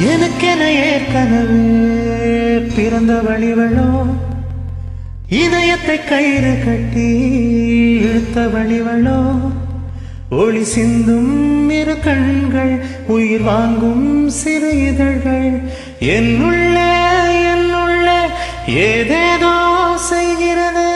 எனக்கென ஏற்கனவே பிறந்த வழிவளோ இதயத்தை கயிறு கட்டி இழுத்த வழிவளோ ஒளி சிந்தும் இரு கண்கள் உயிர் வாங்கும் சிறு இதழ்கள் என்னுள்ளே ஏதேதோ செய்கிறது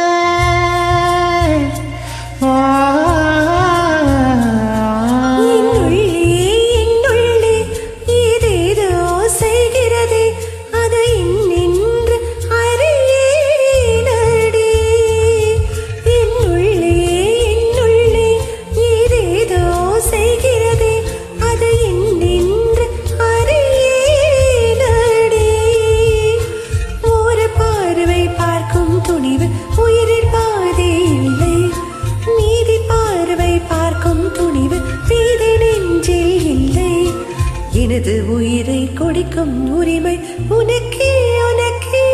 எனது உயிரை கொடிக்கும் உரிமை உனக்கே உனக்கே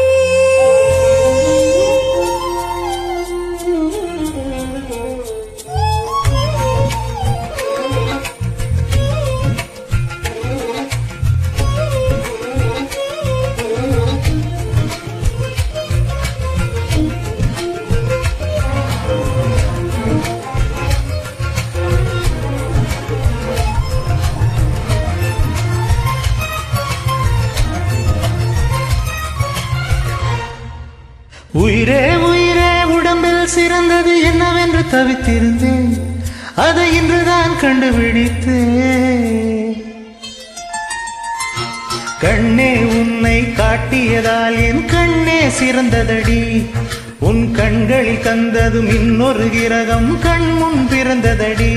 உயிரே உயிரே உடம்பில் சிறந்தது என்னவென்று தவித்திருந்தேன் அதை இன்றுதான் கண்டுபிடித்தேன் கண்ணே உன்னை காட்டியதால் என் கண்ணே சிறந்ததடி உன் கண்களில் கந்ததும் இன்னொரு கிரகம் கண் முன் பிறந்ததடி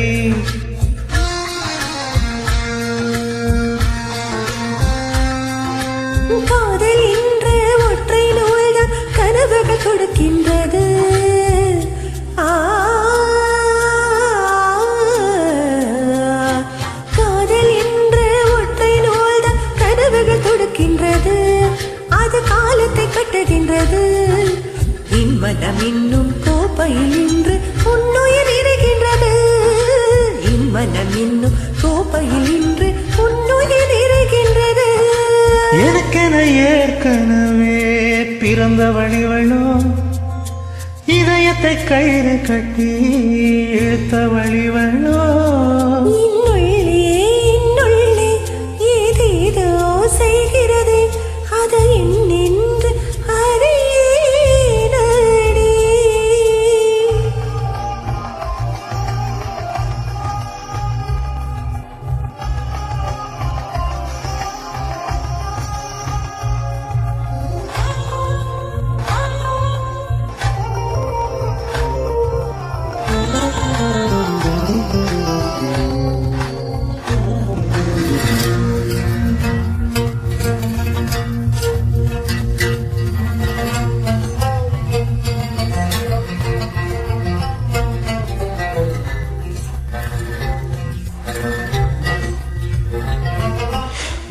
கொடுக்கின்றது காதல் என்ற ஒற்றை நூல்தான் கனவுகள் கொடுக்கின்றது அது காலத்தை கட்டுகின்றது இம்மனம் இன்னும் கோப்பையில் இன்று உன்னுயிர் இருக்கின்றது இம்மனம் இன்னும் கோப்பையில் இன்று உன்னுயிர் இருக்கின்றது எனக்கென ஏற்கனவே பிறந்த வழிவளோ இதயத்தை கயிறு கட்டி இழுத்த வழிவளோ இன்னுள்ளே ஏதேதோ செய்கிறது அது என்னென்று அறியேனடி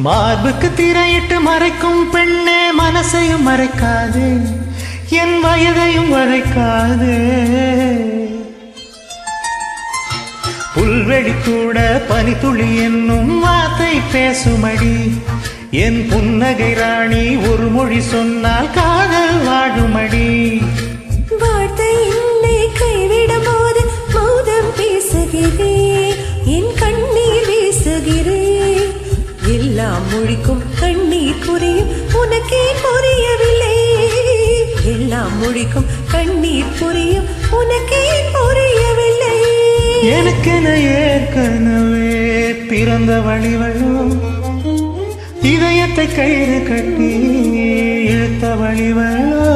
மார்புக்கு திரையிட்டு மறைக்கும் பெண்ணே மனசையும் மறைக்காது என் வயதையும் மறைக்காது புல்வெளி கூட பனித்துளி என்னும் வார்த்தை பேசுமடி என் புன்னகை ராணி ஒரு மொழி சொன்னால் காதல் வாழுமடி வார்த்தை என்னை கைவிடும் போது மௌனம் பேசுகிறேன் என் கண்ணீர் வீசுகிறேன் எல்லாம் மொழிக்கும் கண்ணீர் புரியும் உனக்கே புரியவில்லை எல்லாம் மொழிக்கும் கண்ணீர் புரியும் உனக்கே புரியவில்லை எனக்கென ஏற்கனவே பிறந்த வழிவளோ இதயத்தை கயிறு கட்டி இழுத்த வழிவளோ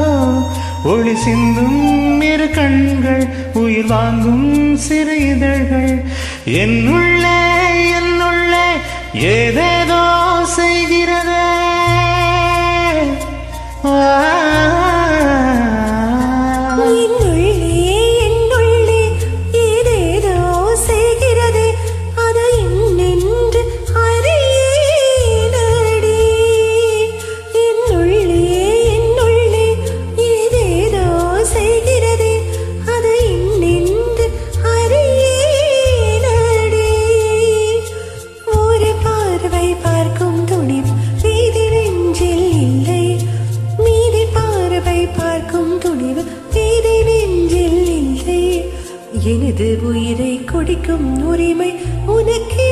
ஒளி சிந்தும் இரு கண்கள் உயிர் வாங்கும் சிறு இதழ்கள் என்னுள்ளே ஏதேதோ செய்கிறது பார்வை எனது உயிரை குடிக்கும் உரிமை உனக்கே